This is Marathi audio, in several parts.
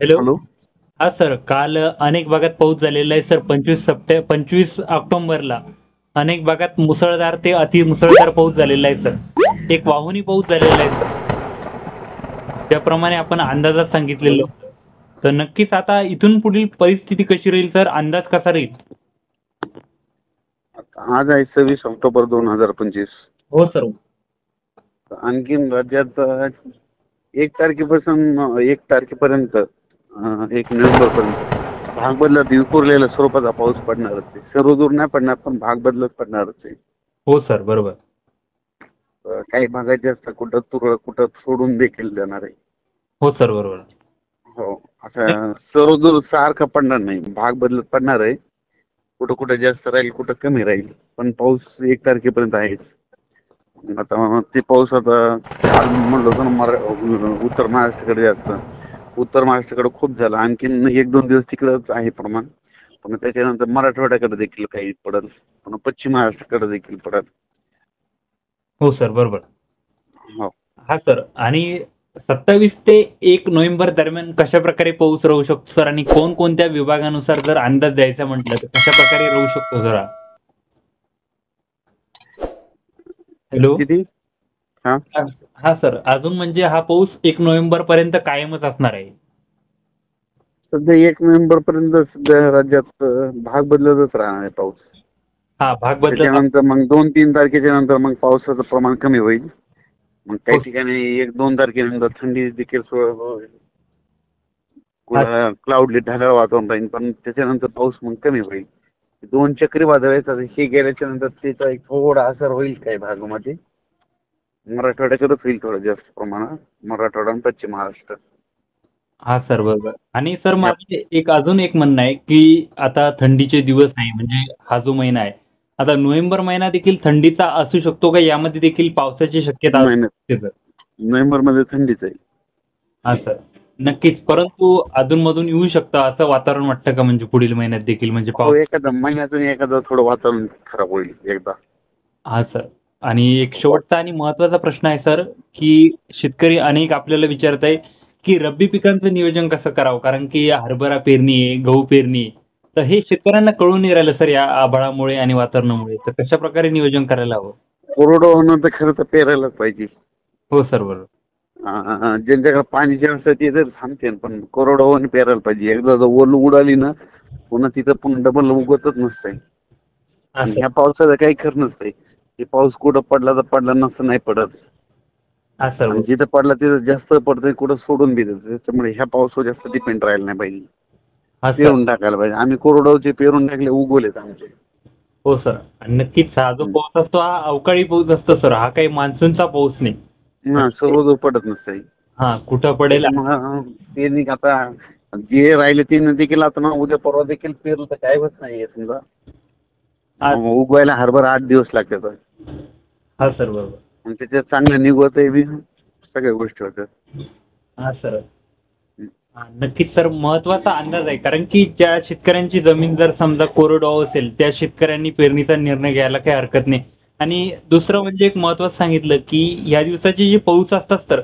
हॅलो. हॅलो. हा सर, काल अनेक भागात पाऊस झालेला आहे सर. 25 ऑक्टोबरला अनेक भागात मुसळधार ते अतिमुसळधार पाऊस झालेला आहे सर. एक वाहुनी पाऊस झालेला आहे सर. त्याप्रमाणे आपण अंदाजात सांगितलेलं बरोबर. होतं. तर नक्कीच आता इथून पुढील परिस्थिती कशी राहील सर, अंदाज कसा राहील? आज आहे 26 ऑक्टोबर 2025. हो सर. आणखीन राज्यात 1 तारखेपर्यंत 1 नोव्हेंबर पर्यंत भाग बदलत विखुरलेल्या स्वरूपाचा पाऊस पडणारच आहे. सर्व दूर नाही पडणार, पण भाग बदलत पडणारच आहे. हो सर, बरोबर. काही भागात जास्त, कुठं तुरळक, कुठं सोडून देखील देणार आहे. हो सर, बरोबर. हो. असं सर्व दूर सारखं पडणार नाही, भाग बदलत पडणार आहे. कुठं कुठं जास्त राहील, कुठं कमी राहील, पण पाऊस 1 तारखेपर्यंत आहेच. आता ते पाऊस आता काल म्हणलं होतं ना, उत्तर महाराष्ट्राकडे जास्त, उत्तर महाराष्ट्राकडे खूप झाला. आणखीन 1-2 दिवस तिकडंच आहे प्रमाण, पण त्याच्यानंतर मराठवाड्याकडे देखील काही पडेल, पण पश्चिम महाराष्ट्राकडे देखील पडेल. हो सर, बरोबर. हो. हा सर, आणि 27 ते 1 नोव्हेंबर दरम्यान कशा प्रकारे पाऊस राहू शकतो सर, आणि कोणकोणत्या विभागानुसार जर अंदाज द्यायचा म्हटलं तर कशा प्रकारे राहू शकतो सर? हॅलो. किती? हा. हा सर, अजून म्हणजे हा पाऊस 1 नोव्हेंबर पर्यंत कायमच असणार आहे. सध्या 1 नोव्हेंबर पर्यंत सध्या राज्यात भाग बदलतच राहणार आहे पाऊस. हा, भाग बदलत. त्याच्यानंतर मग 2-3 तारखेच्या नंतर मग पावसाचं प्रमाण कमी होईल. मग काही ठिकाणी 1-2 तारखेनंतर थंडी देखील क्लाउडली ढगाळ वातावरण राहील, पण त्याच्यानंतर पाऊस मग कमी होईल. 2 चक्रीवादळ येतात, हे गेल्याच्या नंतर त्याचा एक थोडा असर होईल काही भागामध्ये. मराठवाड्याकडेच होईल थोडं जास्त प्रमाणात, मराठवाडा आणि पश्चिम महाराष्ट्र. हा सर, बरोबर. आणि सर, माझं एक अजून एक म्हणणं आहे की आता थंडीचे दिवस आहे, म्हणजे हा जो महिना आहे, आता नोव्हेंबर महिना देखील थंडीचा असू शकतो का, यामध्ये देखील पावसाची शक्यता असू नाही नाही, शकते सर? नोव्हेंबरमध्ये थंडीच आहे. हा सर, नक्कीच. परंतु अधूनमधून येऊ शकतं असं वातावरण वाटतं का, म्हणजे पुढील महिन्यात देखील म्हणजे हो, पाऊस? एखादा महिन्यातून एखादं थोडं वातावरण खराब होईल एकदा. हा सर, आणि एक शेवटचा आणि महत्त्वाचा प्रश्न आहे सर, की शेतकरी अनेक आपल्याला विचारत आहे की रब्बी पिकांचं नियोजन कसं करावं, कारण की हरभरा पेरणी आहे, गहू पेरणी आहे. तर हे शेतकऱ्यांना कळून नाही राहिलं सर, या आभाळामुळे आणि वातावरणामुळे. तर कशा प्रकारे नियोजन करायला हवं? कोरडं होणं तर खरं तर पेरायलाच पाहिजे. हो सर, बरोबर. ज्यांच्याकडे पाण्याची व्यवस्था ते तर थांबते, पण कोरडं होऊन पेरायला पाहिजे. एकदा जर ओल उडाली ना, पुन्हा तिथं पण डबल उगतच नसतंय. हा आणि सर. ह्या पावसाचं काही खरं नसतंय. हे पाऊस कुठं पडला तर पडला, नसतं नाही पडत. हा सर, आणि बरोबर. जिथं पडला तिथं जास्त पडतंय, कुठं सोडून बी देतं. त्याच्यामुळे ह्या पावसावर जास्त डिपेंड राहायला नाही पाहिजे. हा सर. पेरून टाकायला पाहिजे. आम्ही कोरडवचे पेरून टाकले, उगवलेत आमचे. हो सर, आणि नक्कीच हा जो हं. पाऊस असतो हा अवकाळी पाऊस असतो सर, हा काही मान्सूनचा पाऊस नाही. म्हणजे सर्व दूर पडत नसतंय. हा, कुठं पडेल. त्याच्यामुळं पेरणी आता जे राहिले ते देखील आता ना, उद्या परवा देखील पेरू तर काय होत नाहीये समजा. हा. उगवायला हरभर 8 दिवस लागतात. हा सर, बरोबर. आणि त्याच्यात चांगलं निघत आहे बी, सगळ्या गोष्टी होतात. हा सर. हा, नक्कीच सर, महत्त्वाचा अंदाज आहे, कारण की ज्या शेतकऱ्यांची जमीन जर समजा कोरडवाहू असेल, त्या शेतकऱ्यांनी पेरणीचा निर्णय घ्यायला काही हरकत नाही. आणि दुसरं म्हणजे एक महत्त्वाचं सांगितलं की या दिवसाचे जे पाऊस असतात तर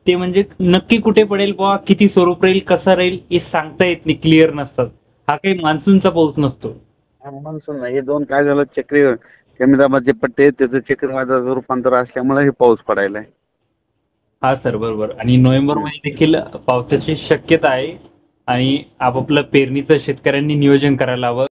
ते म्हणजे नक्की कुठे पडेल बुवा, किती स्वरूप राहील, कसं राहील, हे सांगता येत नाही, क्लिअर नसतात. हा काही मान्सूनचा पाऊस नसतो. मान्सून नाही, हे 2 काय झालं, कमी दाबाचे पट्टे आहेत, त्याचं चक्रीवादळाचं रूपांतर असल्यामुळे हे पाऊस पडायला आहे. हा सर, बरोबर. आणि नोव्हेंबरमध्ये देखील पावसाची शक्यता आहे, आणि आपापलं पेरणीचं शेतकऱ्यांनी नियोजन करायला हवं.